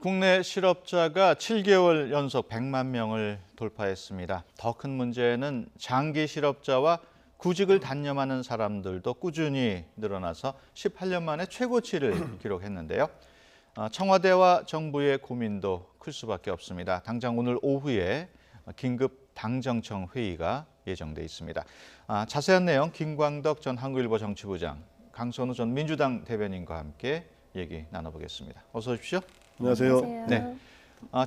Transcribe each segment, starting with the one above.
국내 실업자가 7개월 연속 100만 명을 돌파했습니다. 더 큰 문제는 장기 실업자와 구직을 단념하는 사람들도 꾸준히 늘어나서 18년 만에 최고치를 기록했는데요. 청와대와 정부의 고민도 클 수밖에 없습니다. 당장 오늘 오후에 긴급 당정청 회의가 예정돼 있습니다. 자세한 내용 김광덕 전 한국일보 정치부장, 강선우 전 민주당 대변인과 함께 얘기 나눠보겠습니다. 어서 오십시오. 안녕하세요. 네.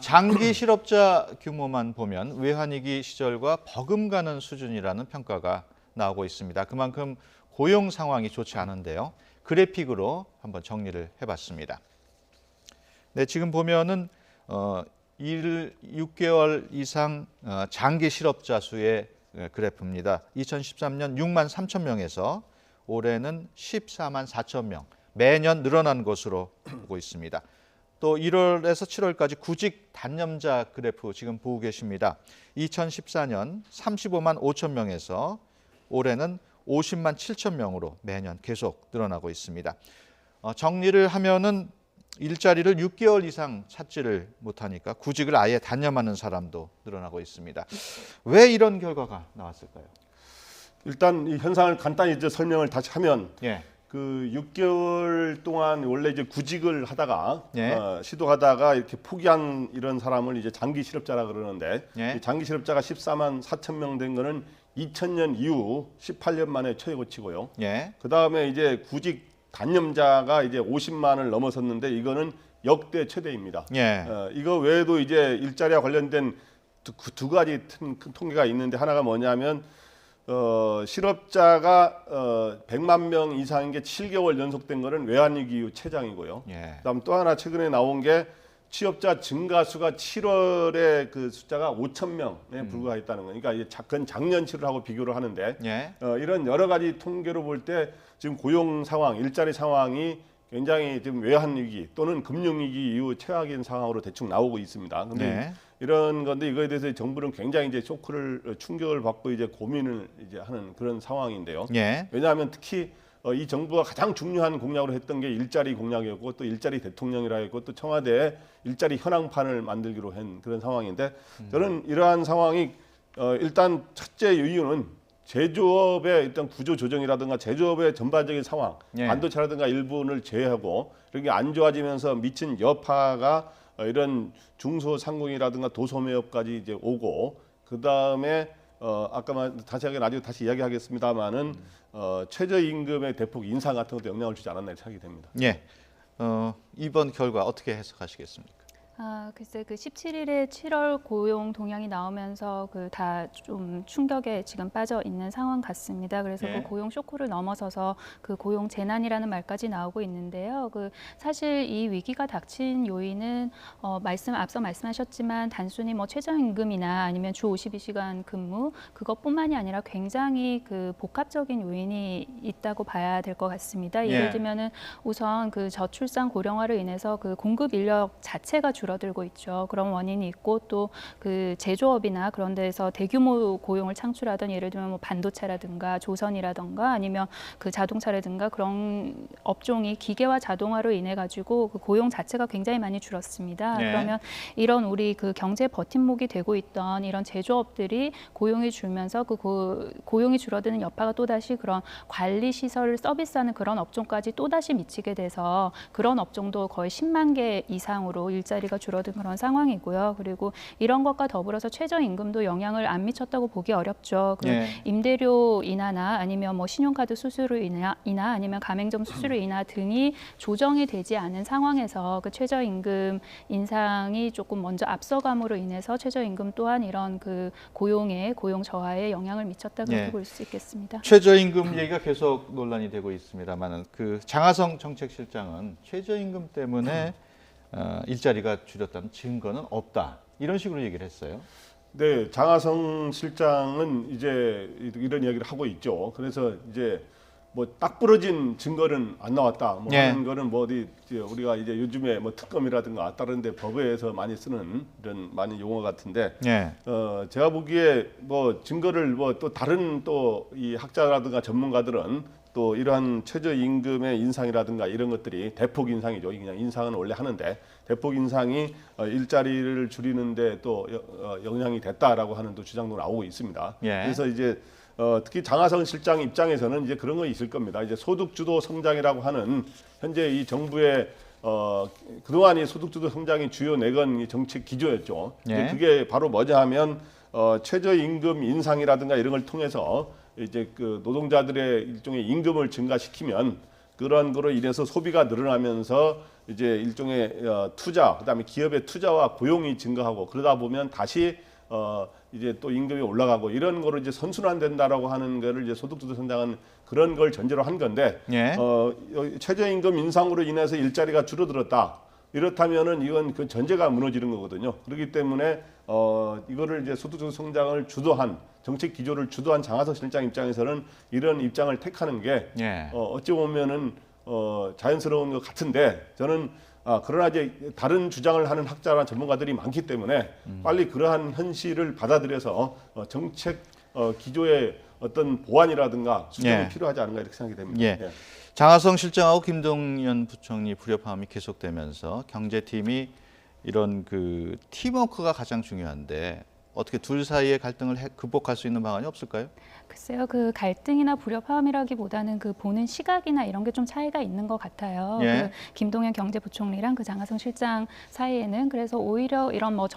장기 실업자 규모만 보면 외환위기 시절과 버금가는 수준이라는 평가가 나오고 있습니다. 그만큼 고용 상황이 좋지 않은데요. 그래픽으로 한번 정리를 해봤습니다. 네, 지금 보면은 6개월 이상 장기 실업자 수의 그래프입니다. 2013년 6만 3천 명에서 올해는 14만 4천 명, 매년 늘어난 것으로 보고 있습니다. 또 1월에서 7월까지 구직 단념자 그래프 지금 보고 계십니다. 2014년 35만 5천 명에서 올해는 50만 7천 명으로 매년 계속 늘어나고 있습니다. 정리를 하면은 일자리를 6개월 이상 찾지를 못하니까 구직을 아예 단념하는 사람도 늘어나고 있습니다. 왜 이런 결과가 나왔을까요? 일단 이 현상을 간단히 이제 설명을 다시 하면 그 6개월 동안 원래 이제 구직을 하다가 시도하다가 이렇게 포기한 이런 사람을 이제 장기 실업자라 그러는데 이 장기 실업자가 14만 4천 명 된 거는 2000년 이후 18년 만에 최고치고요. 그 다음에 이제 구직 단념자가 이제 50만을 넘어섰는데 이거는 역대 최대입니다. 이거 외에도 이제 일자리와 관련된 두 가지 큰 통계가 있는데 하나가 뭐냐면 실업자가 100만 명 이상인 게 7개월 연속된 거는 외환위기 이후 최장이고요. 그다음 또 하나 최근에 나온 게 취업자 증가수가 7월에 그 숫자가 5천 명에 불과했다는 거예요. 그러니까 이제 작년치를 하고 비교를 하는데 이런 여러 가지 통계로 볼 때 지금 고용 상황, 일자리 상황이 굉장히 지금 외환위기 또는 금융위기 이후 최악인 상황으로 대충 나오고 있습니다. 근데 이런 건데 이거에 대해서 정부는 굉장히 이제 충격을 받고 이제 고민을 이제 하는 그런 상황인데요. 왜냐하면 특히 이 정부가 가장 중요한 공약으로 했던 게 일자리 공약이었고 또 일자리 대통령이라 했고 또 청와대에 일자리 현황판을 만들기로 한 그런 상황인데 저는 이러한 상황이 일단 첫째 이유는 제조업의 일단 구조 조정이라든가 제조업의 전반적인 상황, 반도체라든가 일본을 제외하고 이렇게 안 좋아지면서 미친 여파가 이런 중소상공이라든가 도소매업까지 이제 오고 그 다음에 아까 나중에 다시 이야기하겠습니다만은 최저임금의 대폭 인상 같은 것도 영향을 주지 않았나 생각이 됩니다. 이번 결과 어떻게 해석하시겠습니까? 글쎄 그 17일에 7월 고용 동향이 나오면서 그 다 좀 충격에 지금 빠져 있는 상황 같습니다. 그래서 그 고용 쇼크를 넘어서서 그 고용 재난이라는 말까지 나오고 있는데요. 그 사실 이 위기가 닥친 요인은 앞서 말씀하셨지만 단순히 뭐 최저임금이나 아니면 주 52시간 근무 그것뿐만이 아니라 굉장히 그 복합적인 요인이 있다고 봐야 될 것 같습니다. 예를 들면은 우선 그 저출산 고령화로 인해서 그 공급 인력 자체가 줄어들고 있죠. 그런 원인이 있고 또 그 제조업이나 그런 데서 대규모 고용을 창출하던 예를 들면 뭐 반도체라든가 조선이라든가 아니면 그 자동차라든가 그런 업종이 기계화 자동화로 인해 가지고 그 고용 자체가 굉장히 많이 줄었습니다. 그러면 이런 우리 그 경제 버팀목이 되고 있던 이런 제조업들이 고용이 줄면서 그 고용이 줄어드는 여파가 또다시 그런 관리 시설을 서비스하는 그런 업종까지 또다시 미치게 돼서 그런 업종도 거의 10만 개 이상으로 일자리가 줄어든 그런 상황이고요. 그리고 이런 것과 더불어서 최저임금도 영향을 안 미쳤다고 보기 어렵죠. 그 임대료 인하나 아니면 뭐 신용카드 수수료 인하 아니면 가맹점 수수료 인하 등이 조정이 되지 않은 상황에서 그 최저임금 인상이 조금 먼저 앞서감으로 인해서 최저임금 또한 이런 그 고용 저하에 영향을 미쳤다 그렇게 볼 수 있겠습니다. 최저임금 얘기가 계속 논란이 되고 있습니다만 그 장하성 정책실장은 최저임금 때문에 일자리가 줄였다는 증거는 없다. 이런 식으로 얘기를 했어요. 네, 장하성 실장은 이제 이런 이야기를 하고 있죠. 그래서 이제 뭐 딱 부러진 증거는 안 나왔다. 뭐 하는 거는 뭐 어디 우리가 이제 요즘에 뭐 특검이라든가 다른데 법에서 많이 쓰는 이런 많은 용어 같은데 제가 보기에 뭐 증거를 뭐 또 다른 또 이 학자라든가 전문가들은 또 또 이러한 최저임금의 인상이라든가 이런 것들이 대폭 인상이죠. 그냥 인상은 원래 하는데 대폭 인상이 일자리를 줄이는데 또 영향이 됐다라고 하는 또 주장도 나오고 있습니다. 예. 그래서 이제 특히 장하성 실장 입장에서는 이제 그런 거 있을 겁니다. 이제 소득주도 성장이라고 하는 현재 이 정부의 그동안 이 소득주도 성장이 주요 내건 정책 기조였죠. 예. 그게 바로 뭐냐 하면 최저임금 인상이라든가 이런 걸 통해서 이제 그 노동자들의 일종의 임금을 증가시키면 그런 거로 인해서 소비가 늘어나면서 이제 일종의 투자, 그다음에 기업의 투자와 고용이 증가하고 그러다 보면 다시 이제 또 임금이 올라가고 이런 거로 이제 선순환된다라고 하는 거를 이제 소득주도 성장은 그런 걸 전제로 한 건데 예. 최저임금 인상으로 인해서 일자리가 줄어들었다. 이렇다면은 이건 그 전제가 무너지는 거거든요. 그렇기 때문에 이거를 이제 소득주도 성장을 주도한 정책 기조를 주도한 장하성 실장 입장에서는 이런 입장을 택하는 게 예. 어찌 보면은 자연스러운 것 같은데 저는 그러나 이제 다른 주장을 하는 학자나 전문가들이 많기 때문에 빨리 그러한 현실을 받아들여서 정책 기조의 어떤 보완이라든가 수정이 예. 필요하지 않은가 이렇게 생각이 됩니다. 예. 예. 장하성 실장하고 김동연 부총리 불협화음이 계속되면서 경제팀이 이런 그 팀워크가 가장 중요한데 어떻게 둘 사이의 갈등을 극복할 수 있는 방안이 없을까요? 글쎄요, 그 갈등이나 불협화음이라기보다는 그 보는 시각이나 이런 게 좀 차이가 있는 것 같아요. 예. 그 김동연 경제부총리랑 그 장하성 실장 사이에는 그래서 오히려 이런 뭐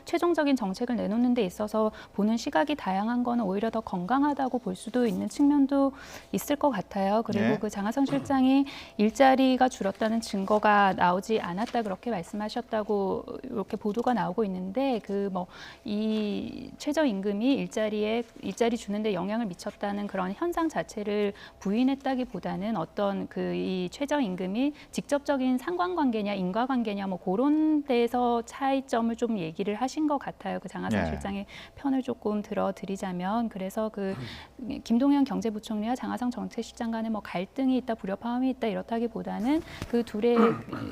최종적인 정책을 내놓는 데 있어서 보는 시각이 다양한 거는 오히려 더 건강하다고 볼 수도 있는 측면도 있을 것 같아요. 그리고 예. 그 장하성 실장이 일자리가 줄었다는 증거가 나오지 않았다 그렇게 말씀하셨다고 이렇게 보도가 나오고 있는데 그 뭐 이 최저임금이 일자리 주는데 영향을 미쳤다는 그런 현상 자체를 부인했다기보다는 어떤 그 이 최저임금이 직접적인 상관관계냐 인과관계냐 뭐 그런 데서 차이점을 좀 얘기를 하신 것 같아요. 그 장하성 네. 실장의 편을 조금 들어드리자면 그래서 그 김동연 경제부총리와 장하성 정책실장 간에 뭐 갈등이 있다 불협화음이 있다 이렇다기보다는 그 둘의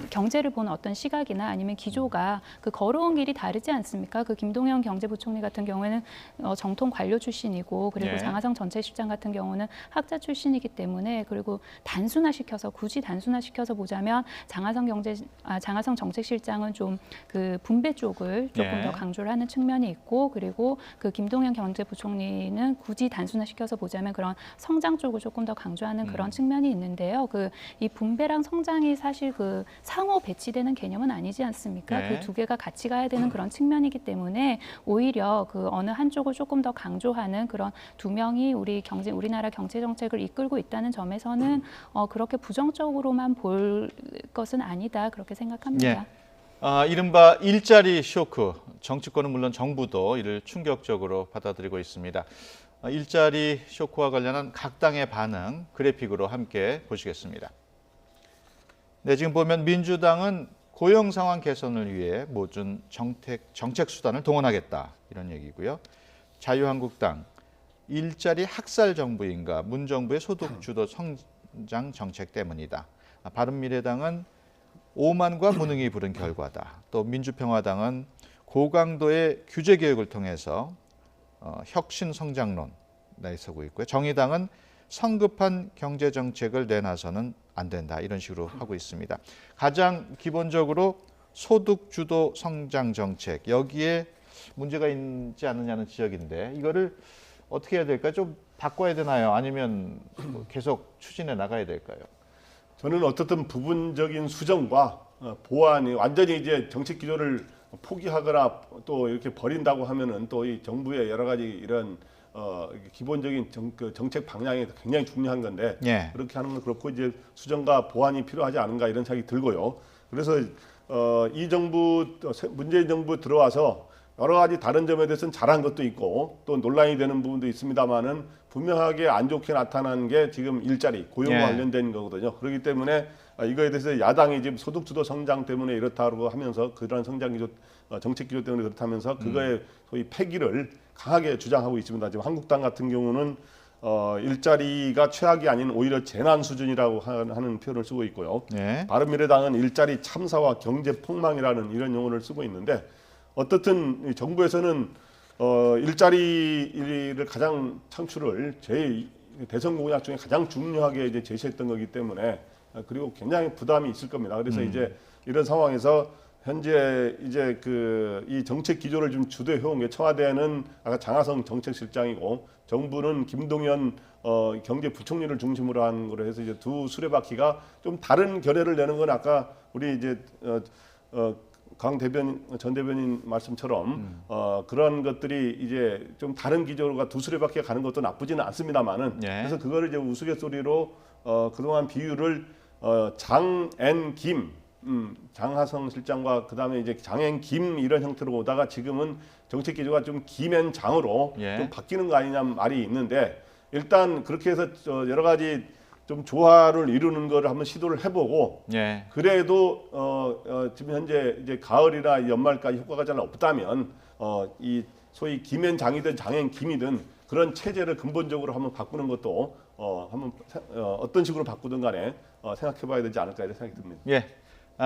경제를 보는 어떤 시각이나 아니면 기조가 그 걸어온 길이 다르지 않습니까? 그 김동연 경제부총리 같은 경우에는 정통 관료 출신이고 그리고 예. 장하성 전체실장 같은 경우는 학자 출신이기 때문에 그리고 굳이 단순화시켜서 보자면 장하성 정책실장은 좀 그 분배 쪽을 조금 예. 더 강조를 하는 측면이 있고 그리고 그 김동연 경제부총리는 굳이 단순화시켜서 보자면 그런 성장 쪽을 조금 더 강조하는 그런 측면이 있는데요. 그 이 분배랑 성장이 사실 그 상호 배치되는 개념은 아니지 않습니까? 예. 그 두 개가 같이 가야 되는 그런 측면이기 때문에 오히려 그 어느 한쪽을 조금 더 강조하는 그런 두 명이 우리나라 경제 정책을 이끌고 있다는 점에서는 그렇게 부정적으로만 볼 것은 아니다 그렇게 생각합니다. 예. 이른바 일자리 쇼크, 정치권은 물론 정부도 이를 충격적으로 받아들이고 있습니다. 일자리 쇼크와 관련한 각 당의 반응 그래픽으로 함께 보시겠습니다. 네, 지금 보면 민주당은 고용 상황 개선을 위해 모든 정책 수단을 동원하겠다 이런 얘기고요. 자유한국당 일자리 학살 정부인가 문정부의 소득 주도 성장 정책 때문이다. 바른미래당은 오만과 무능이 부른 결과다. 또 민주평화당은 고강도의 규제 개혁을 통해서 혁신 성장론 내세우고 있고요. 정의당은 성급한 경제 정책을 내놔서는 안 된다. 이런 식으로 하고 있습니다. 가장 기본적으로 소득 주도 성장 정책 여기에 문제가 있지 않느냐는 지적인데 이거를 어떻게 해야 될까요? 좀 바꿔야 되나요? 아니면 계속 추진해 나가야 될까요? 저는 어떻든 부분적인 수정과 보완이 완전히 이제 정책 기조를 포기하거나 또 이렇게 버린다고 하면은 또 이 정부의 여러 가지 이런 기본적인 정책 방향이 굉장히 중요한 건데 예. 그렇게 하는 건 그렇고 이제 수정과 보완이 필요하지 않은가 이런 생각이 들고요. 그래서 이 정부 문재인 정부 들어와서 여러 가지 다른 점에 대해서는 잘한 것도 있고 또 논란이 되는 부분도 있습니다만은 분명하게 안 좋게 나타난 게 지금 일자리 고용과 예. 관련된 거거든요. 그렇기 때문에 이거에 대해서 야당이 지금 소득주도 성장 때문에 이렇다고 하면서 그러한 성장 기조 정책 기조 때문에 그렇다면서 그거의 소위 폐기를 강하게 주장하고 있습니다. 지금 한국당 같은 경우는 일자리가 최악이 아닌 오히려 재난 수준이라고 하는 표현을 쓰고 있고요. 예. 바른미래당은 일자리 참사와 경제 폭망이라는 이런 용어를 쓰고 있는데 어떻든 정부에서는 일자리를 가장 창출을 제일 대선 공약 중에 가장 중요하게 이제 제시했던 거기 때문에 그리고 굉장히 부담이 있을 겁니다. 그래서 이제 이런 상황에서 현재 이제 이 정책 기조를 좀 주도해온 게 청와대는 아까 장하성 정책실장이고 정부는 김동연 경제부총리를 중심으로 한 거로 해서 이제 두 수레바퀴가 좀 다른 결의를 내는 건 아까 우리 이제 전 대변인 말씀처럼 그런 것들이 이제 좀 다른 기조가 두 수레바퀴가 가는 것도 나쁘지는 않습니다만은 그래서 그거를 이제 우스갯소리로 그동안 비유를 장앤김 장하성 실장과 그다음에 이제 장앤김 이런 형태로 오다가 지금은 정책 기조가 좀 김앤장으로 좀 바뀌는 거 아니냐 말이 있는데 일단 그렇게 해서 여러 가지 좀 조화를 이루는 거를 한번 시도를 해보고 그래도 지금 현재 이제 가을이나 연말까지 효과가 잘 없다면 이 소위 김앤장이든 장앤김이든 그런 체제를 근본적으로 한번 바꾸는 것도 한번 어떤 식으로 바꾸든 간에 생각해봐야 되지 않을까 이런 생각이 듭니다.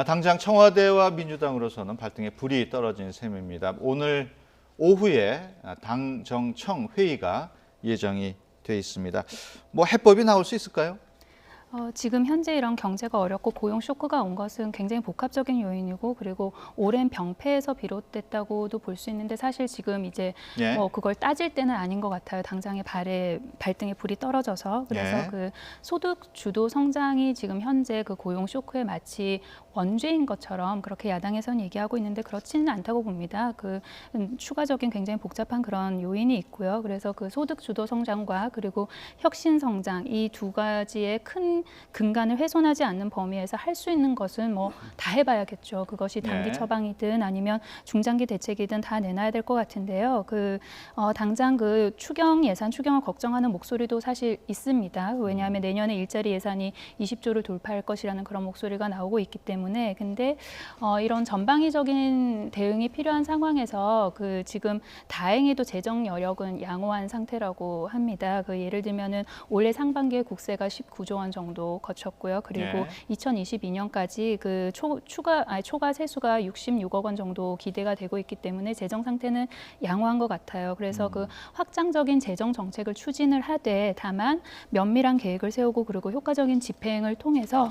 당장 청와대와 민주당으로서는 발등에 불이 떨어진 셈입니다. 오늘 오후에 당정청 회의가 예정이 돼 있습니다. 뭐 해법이 나올 수 있을까요? 지금 현재 이런 경제가 어렵고 고용 쇼크가 온 것은 굉장히 복합적인 요인이고 그리고 오랜 병폐에서 비롯됐다고도 볼 수 있는데 사실 지금 이제 뭐 그걸 따질 때는 아닌 것 같아요. 당장에 발등에 불이 떨어져서 그래서 그 소득 주도 성장이 지금 현재 그 고용 쇼크에 마치 원죄인 것처럼 그렇게 야당에서는 얘기하고 있는데 그렇지는 않다고 봅니다. 그 추가적인 굉장히 복잡한 그런 요인이 있고요. 그래서 그 소득 주도 성장과 그리고 혁신 성장 이 두 가지의 큰 근간을 훼손하지 않는 범위에서 할 수 있는 것은 뭐 다 해봐야겠죠. 그것이 단기 처방이든 아니면 중장기 대책이든 다 내놔야 될 것 같은데요. 당장 그 예산 추경을 걱정하는 목소리도 사실 있습니다. 왜냐하면 내년에 일자리 예산이 20조를 돌파할 것이라는 그런 목소리가 나오고 있기 때문에 근데 이런 전방위적인 대응이 필요한 상황에서 지금 다행히도 재정 여력은 양호한 상태라고 합니다. 예를 들면은 올해 상반기에 국세가 19조 원 정도 거쳤고요. 그리고 2022년까지 초과 세수가 66억 원 정도 기대가 되고 있기 때문에 재정 상태는 양호한 것 같아요. 그래서 확장적인 재정 정책을 추진을 하되 다만 면밀한 계획을 세우고 그리고 효과적인 집행을 통해서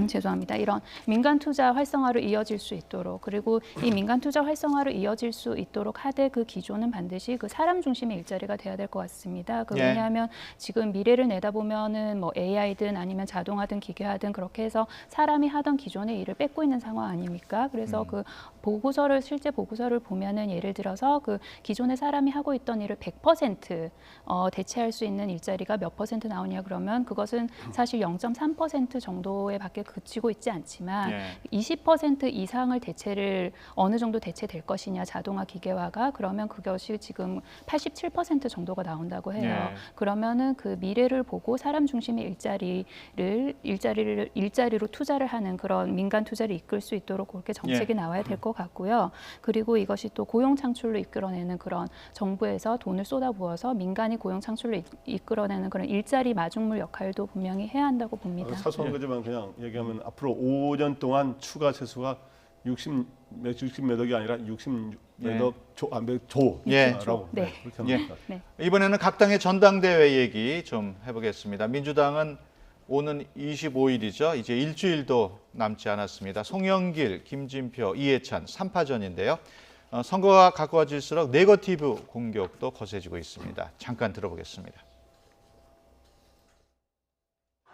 죄송합니다. 이런 민간 투자 활성화로 이어질 수 있도록 그리고 이 민간 투자 활성화로 이어질 수 있도록 하되 그 기조는 반드시 사람 중심의 일자리가 돼야 될 것 같습니다. 왜냐하면 지금 미래를 내다보면은 뭐 AI든 아니면 자동화든 기계화든 그렇게 해서 사람이 하던 기존의 일을 뺏고 있는 상황 아닙니까? 그래서 실제 보고서를 보면은 예를 들어서 기존의 사람이 하고 있던 일을 100% 대체할 수 있는 일자리가 몇 % 나오냐 그러면 그것은 사실 0.3% 정도에 밖에 그치고 있지 않지만 20% 이상을 어느 정도 대체될 것이냐 자동화 기계화가 그러면 그것이 지금 87% 정도가 나온다고 해요. 그러면은 그 미래를 보고 사람 중심의 일자리로 투자를 하는 그런 민간 투자를 이끌 수 있도록 그렇게 정책이 나와야 될 것 같고요. 그리고 이것이 또 고용 창출로 이끌어내는 그런 정부에서 돈을 쏟아부어서 민간이 고용 창출로 이끌어내는 그런 일자리 마중물 역할도 분명히 해야 한다고 봅니다. 사소한 거지만 그냥 얘기하면 앞으로 5년 동안 추가 세수가 60몇 억이 아니라 60몇 조라고 그렇게 합니다. 이번에는 각 당의 전당대회 얘기 좀 해보겠습니다. 민주당은 오는 25일이죠. 이제 일주일도 남지 않았습니다. 송영길, 김진표, 이해찬 3파전인데요. 선거가 가까워질수록 네거티브 공격도 거세지고 있습니다. 잠깐 들어보겠습니다.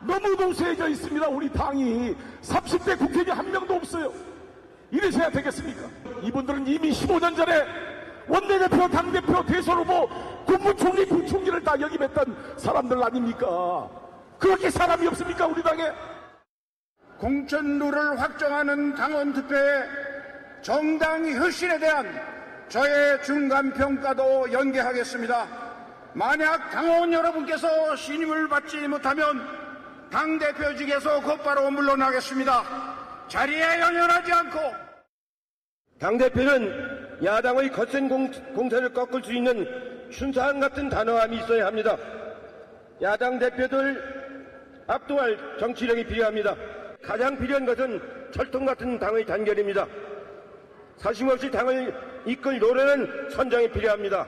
너무 동세해져 있습니다. 우리 당이 30대 국회의원 한 명도 없어요. 이래서야 되겠습니까? 이분들은 이미 15년 전에 원내대표, 당대표, 대선 후보, 국무총리, 부총리를 다 역임했던 사람들 아닙니까? 그렇게 사람이 없습니까? 우리 당에? 공천룰을 확정하는 당원 투표에 정당 혁신에 대한 저의 중간평가도 연계하겠습니다. 만약 당원 여러분께서 신임을 받지 못하면 당대표직에서 곧바로 물러나겠습니다. 자리에 연연하지 않고 당대표는 야당의 거센 공세를 꺾을 수 있는 춘사안 같은 단호함이 있어야 합니다. 야당 대표들 압도할 정치력이 필요합니다. 가장 필요한 것은 철통 같은 당의 단결입니다. 사심없이 당을 이끌 노래는 선정이 필요합니다.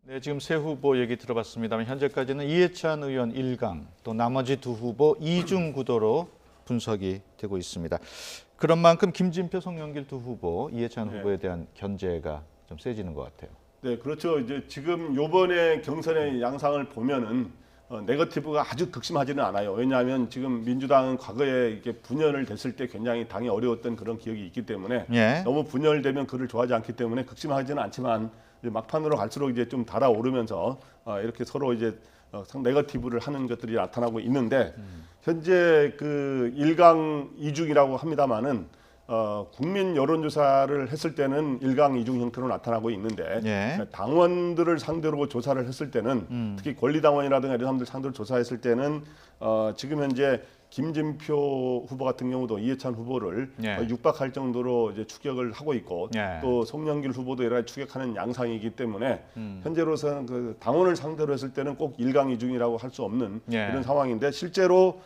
네, 지금 세 후보 얘기 들어봤습니다만 현재까지는 이해찬 의원 1강, 또 나머지 두 후보 2중 구도로 분석이 되고 있습니다. 그런 만큼 김진표, 송영길 두 후보, 이해찬 후보에 대한 견제가 좀 세지는 것 같아요. 네, 그렇죠. 이제 지금 요번에 경선의 양상을 보면은 네거티브가 아주 극심하지는 않아요. 왜냐하면 지금 민주당은 과거에 이게 분열을 됐을 때 굉장히 당이 어려웠던 그런 기억이 있기 때문에 너무 분열되면 그를 좋아하지 않기 때문에 극심하지는 않지만 이제 막판으로 갈수록 이제 좀 달아오르면서 이렇게 서로 이제 네거티브를 하는 것들이 나타나고 있는데 현재 그 1강 2중이라고 합니다만은 국민 여론조사를 했을 때는 1강 2중 형태로 나타나고 있는데 당원들을 상대로 조사를 했을 때는 특히 권리당원이라든가 이런 사람들 상대로 조사했을 때는 지금 현재 김진표 후보 같은 경우도 이해찬 후보를 육박할 정도로 이제 추격을 하고 있고 또 송영길 후보도 여러 가지 추격하는 양상이기 때문에 현재로서는 그 당원을 상대로 했을 때는 꼭 1강 2중이라고 할 수 없는 이런 상황인데 실제로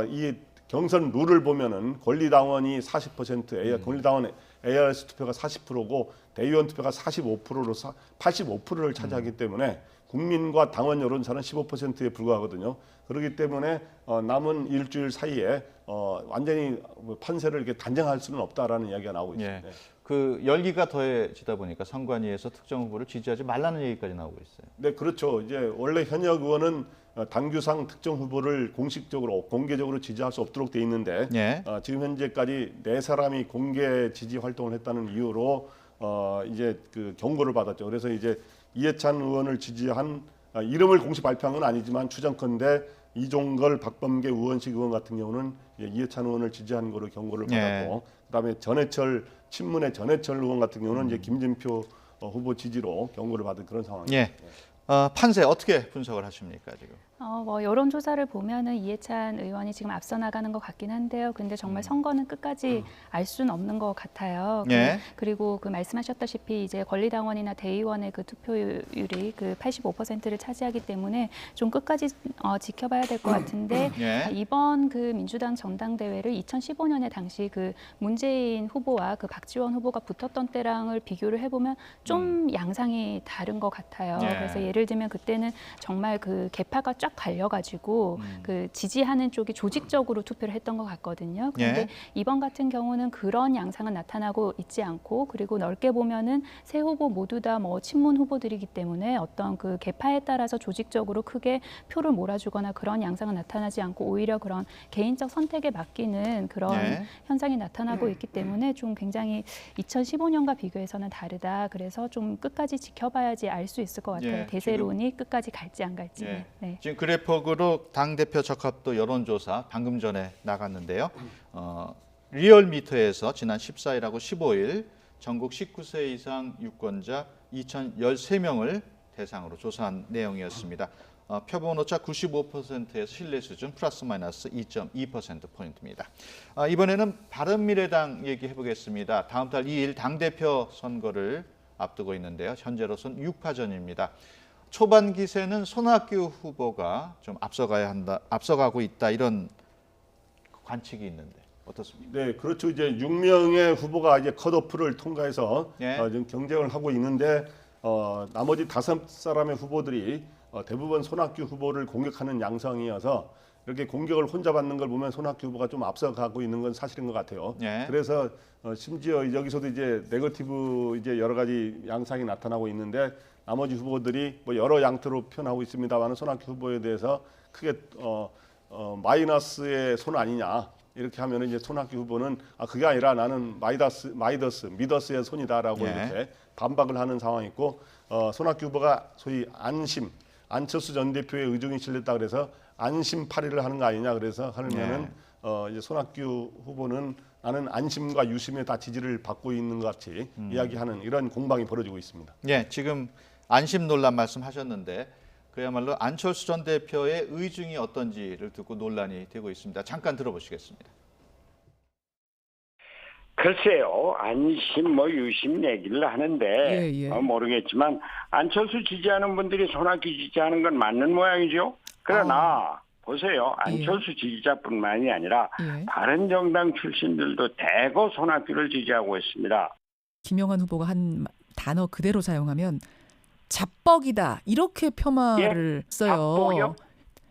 이 경선 룰을 보면은 권리당원이 40%, 권리당원 ARS 투표가 40%고 대의원 투표가 45%로 85%를 차지하기 때문에 국민과 당원 여론차는 15%에 불과하거든요. 그렇기 때문에 남은 일주일 사이에 완전히 판세를 이렇게 단정할 수는 없다라는 이야기가 나오고 있습니다. 그 열기가 더해지다 보니까 선관위에서 특정 후보를 지지하지 말라는 얘기까지 나오고 있어요. 네, 그렇죠. 이제 원래 현역 의원은 당규상 특정 후보를 공식적으로 공개적으로 지지할 수 없도록 돼 있는데 지금 현재까지 4사람이 공개 지지 활동을 했다는 이유로 이제 그 경고를 받았죠. 그래서 이제 이해찬 의원을 지지한 이름을 공식 발표한 건 아니지만 추정컨대 이종걸, 박범계, 우원식 의원 같은 경우는 이해찬 의원을 지지한 거로 경고를 받았고 그다음에 친문의 전해철 의원 같은 경우는 이제 김진표 후보 지지로 경고를 받은 그런 상황입니다. 판세 어떻게 분석을 하십니까 지금? 뭐 여론조사를 보면은 이해찬 의원이 지금 앞서 나가는 것 같긴 한데요. 근데 정말 선거는 끝까지 알 수는 없는 것 같아요. 그리고 그 말씀하셨다시피 이제 권리당원이나 대의원의 그 투표율이 그 85%를 차지하기 때문에 좀 끝까지 지켜봐야 될 것 같은데 이번 그 민주당 전당대회를 2015년에 당시 그 문재인 후보와 그 박지원 후보가 붙었던 때랑을 비교를 해보면 좀 양상이 다른 것 같아요. 그래서 예를 들면 그때는 정말 그 계파가 쫙 갈려가지고 그 지지하는 쪽이 조직적으로 투표를 했던 것 같거든요. 그런데 이번 같은 경우는 그런 양상은 나타나고 있지 않고 그리고 넓게 보면은 세 후보 모두 다 뭐 친문 후보들이기 때문에 어떤 그 계파에 따라서 조직적으로 크게 표를 몰아주거나 그런 양상은 나타나지 않고 오히려 그런 개인적 선택에 맡기는 그런 현상이 나타나고 있기 때문에 좀 굉장히 2015년과 비교해서는 다르다. 그래서 좀 끝까지 지켜봐야지 알 수 있을 것 같아요. 대세론이 끝까지 갈지 안 갈지. 지금 그래프로 당대표 적합도 여론조사 방금 전에 나갔는데요. 리얼미터에서 지난 14일하고 15일 전국 19세 이상 유권자 2,013명을 대상으로 조사한 내용이었습니다. 표본 오차 95%에서 신뢰 수준 플러스 마이너스 2.2%포인트입니다. 이번에는 바른미래당 얘기해 보겠습니다. 다음 달 2일 당대표 선거를 앞두고 있는데요. 현재로서는 6파전입니다. 초반 기세는 손학규 후보가 좀 앞서가고 있다 이런 관측이 있는데 어떻습니까? 네, 그렇죠. 이제 6명의 후보가 이제 컷오프를 통과해서 지금 경쟁을 하고 있는데 나머지 5사람의 후보들이 대부분 손학규 후보를 공격하는 양상이어서 이렇게 공격을 혼자 받는 걸 보면 손학규 후보가 좀 앞서가고 있는 건 사실인 것 같아요. 그래서 심지어 여기서도 이제 네거티브 이제 여러 가지 양상이 나타나고 있는데 나머지 후보들이 뭐 여러 양태로 표현하고 있습니다만 손학규 후보에 대해서 크게 마이너스의 손 아니냐 이렇게 하면 이제 손학규 후보는 그게 아니라 나는 미더스의 손이다라고 이렇게 반박을 하는 상황이고 손학규 후보가 소위 안철수 전 대표의 의중이 실렸다 그래서 안심파리를 하는 거 아니냐 그래서 하면은 이제 손학규 후보는 나는 안심과 유심에 다 지지를 받고 있는 것 같이 이야기하는 이런 공방이 벌어지고 있습니다. 지금 안심 논란 말씀하셨는데 그야말로 안철수 전 대표의 의중이 어떤지를 듣고 논란이 되고 있습니다. 잠깐 들어보시겠습니다. 글쎄요, 안심 유심 얘기를 하는데 모르겠지만 안철수 지지하는 분들이 손학규 지지하는 건 맞는 모양이죠. 그러나 보세요, 안철수 지지자뿐만이 아니라 바른정당 출신들도 대거 손학규를 지지하고 있습니다. 김영환 후보가 한 단어 그대로 사용하면 자뻑이다 이렇게 폄하를 써요. 자뻑이요?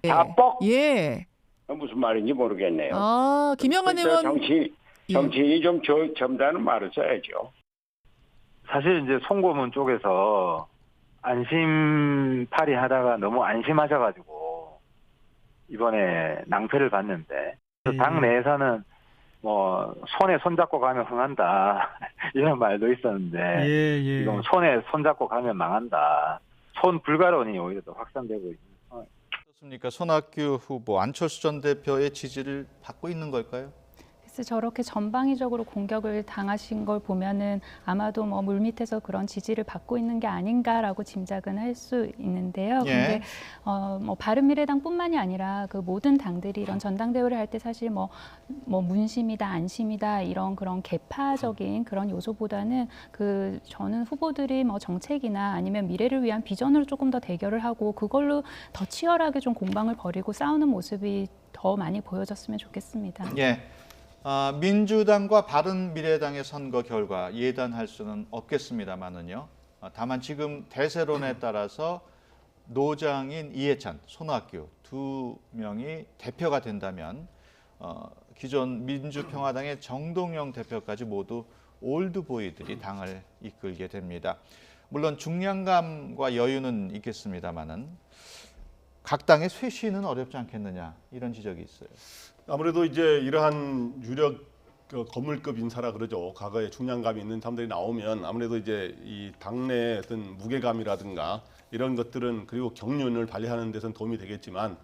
예. 자뻑? 예. 무슨 말인지 모르겠네요. 아, 김영환 의원 정치인이 좀 점잖은 말을 써야죠. 사실 이제 송고문 쪽에서 안심팔이 하다가 너무 안심하셔가지고 이번에 낭패를 봤는데 당 내에서는 뭐 손에 손잡고 가면 흥한다 이런 말도 있었는데 지금 손에 손잡고 가면 망한다. 손 불가론이 오히려 더 확산되고 있는 상황입니다. 그렇습니까? 손학규 후보, 안철수 전 대표의 지지를 받고 있는 걸까요? 그래서 저렇게 전방위적으로 공격을 당하신 걸 보면은 아마도 뭐 물밑에서 그런 지지를 받고 있는 게 아닌가라고 짐작은 할 수 있는데요. 근데 뭐 바른미래당뿐만이 아니라 그 모든 당들이 이런 전당대회를 할 때 사실 뭐 문심이다, 안심이다 이런 그런 계파적인 그런 요소보다는 그 저는 후보들이 뭐 정책이나 아니면 미래를 위한 비전으로 조금 더 대결을 하고 그걸로 더 치열하게 좀 공방을 벌이고 싸우는 모습이 더 많이 보여졌으면 좋겠습니다. 예. 민주당과 바른미래당의 선거 결과 예단할 수는 없겠습니다만은요. 다만 지금 대세론에 따라서 노장인 이해찬, 손학규 두 명이 대표가 된다면 기존 민주평화당의 정동영 대표까지 모두 올드보이들이 당을 이끌게 됩니다. 물론 중량감과 여유는 있겠습니다만은 각 당의 쇄신은 어렵지 않겠느냐 이런 지적이 있어요. 아무래도 이제 이러한 유력 거물급 인사라 그러죠. 과거에 중량감이 있는 사람들이 나오면 아무래도 이제 이 당내의 어떤 무게감이라든가 이런 것들은 그리고 경륜을 발휘하는 데선 도움이 되겠지만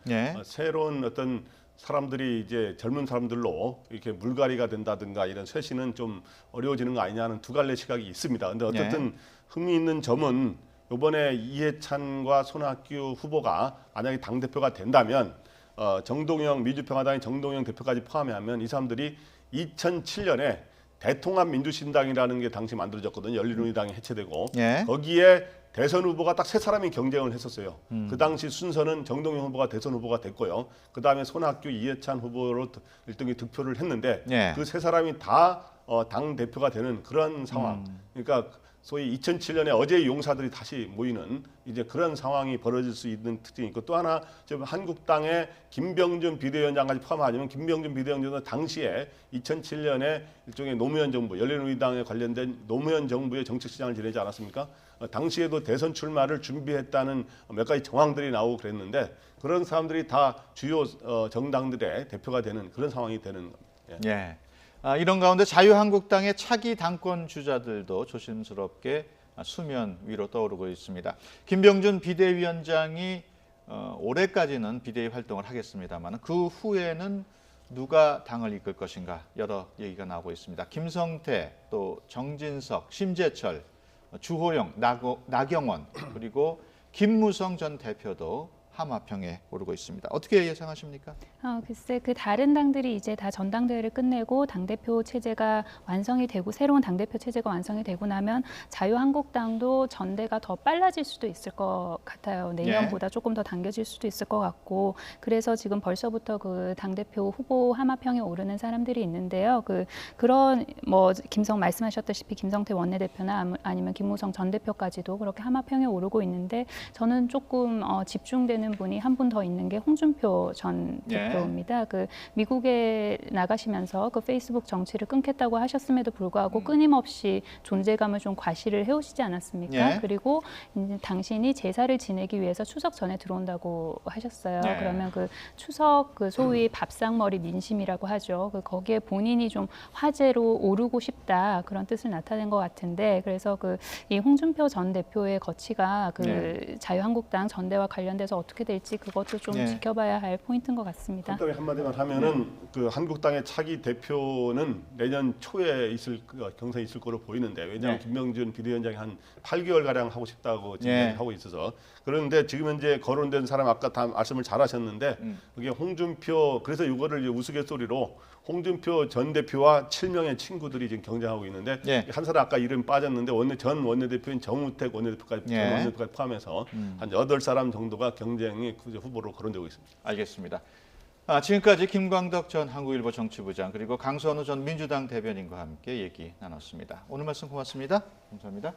새로운 어떤 사람들이 이제 젊은 사람들로 이렇게 물갈이가 된다든가 이런 쇄신은 좀 어려워지는 거 아니냐는 두 갈래 시각이 있습니다. 근데 어쨌든 흥미있는 점은 이번에 이해찬과 손학규 후보가 만약에 당대표가 된다면 정동영 민주평화당의 정동영 대표까지 포함하면 이 사람들이 2007년에 대통합민주신당이라는 게 당시 만들어졌거든요. 열린우리당이 해체되고 거기에 대선 후보가 딱 세 사람이 경쟁을 했었어요. 그 당시 순서는 정동영 후보가 대선 후보가 됐고요. 그 다음에 손학규, 이해찬 후보로 1등이 득표를 했는데 그 세 사람이 다 당 대표가 되는 그런 상황. 그러니까 소위 2007년에 어제의 용사들이 다시 모이는 이제 그런 상황이 벌어질 수 있는 특징이 있고 또 하나 지금 한국당의 김병준 비대위원장까지 포함하자면 김병준 비대위원장은 당시에 2007년에 일종의 노무현 정부, 열린우리당에 관련된 노무현 정부의 정책시장을 지내지 않았습니까? 당시에도 대선 출마를 준비했다는 몇 가지 정황들이 나오고 그랬는데 그런 사람들이 다 주요 정당들의 대표가 되는 그런 상황이 되는 겁니다. 이런 가운데 자유한국당의 차기 당권 주자들도 조심스럽게 수면 위로 떠오르고 있습니다. 김병준 비대위원장이 올해까지는 비대위 활동을 하겠습니다만 그 후에는 누가 당을 이끌 것인가 여러 얘기가 나오고 있습니다. 김성태, 또 정진석, 심재철, 주호영, 나경원 그리고 김무성 전 대표도 하마평에 오르고 있습니다. 어떻게 예상하십니까? 글쎄 그 다른 당들이 이제 다 전당대회를 끝내고 당대표 체제가 완성이 되고 새로운 당대표 체제가 완성이 되고 나면 자유한국당도 전대가 더 빨라질 수도 있을 것 같아요. 내년보다 조금 더 당겨질 수도 있을 것 같고 그래서 지금 벌써부터 그 당대표 후보 하마평에 오르는 사람들이 있는데요. 그런 뭐 말씀하셨다시피 김성태 원내대표나 아니면 김무성 전 대표까지도 그렇게 하마평에 오르고 있는데 저는 조금 집중되는 분이 한 분 더 있는 게 홍준표 전 대표입니다. 그 미국에 나가시면서 그 페이스북 정치를 끊겠다고 하셨음에도 불구하고 끊임없이 존재감을 좀 과시를 해오시지 않았습니까? 그리고 이제 당신이 제사를 지내기 위해서 추석 전에 들어온다고 하셨어요. 그러면 그 추석 그 소위 밥상머리 민심이라고 하죠. 거기에 본인이 좀 화제로 오르고 싶다 그런 뜻을 나타낸 것 같은데 그래서 이 홍준표 전 대표의 거치가 자유한국당 전대와 관련돼서 어떻게 될지 그것도 좀 지켜봐야 할 포인트인 것 같습니다. 간단히 한마디만 하면은 그 한국당의 차기 대표는 내년 초에 경선이 있을 거로 보이는데 왜냐하면 김병준 비대위원장이 한 8개월 가량 하고 싶다고 지금 하고 있어서 그런데 지금 현재 거론된 사람 아까 다 말씀을 잘하셨는데 그게 홍준표 그래서 이거를 우스갯소리로 홍준표 전 대표와 7명의 친구들이 지금 경쟁하고 있는데 한 사람 아까 이름 빠졌는데 전 원내대표인 정우택 원내대표까지 포함해서 한 8사람 정도가 경쟁이 후보로 거론되고 있습니다. 알겠습니다. 지금까지 김광덕 전 한국일보 정치부장 그리고 강선우 전 민주당 대변인과 함께 얘기 나눴습니다. 오늘 말씀 고맙습니다. 감사합니다.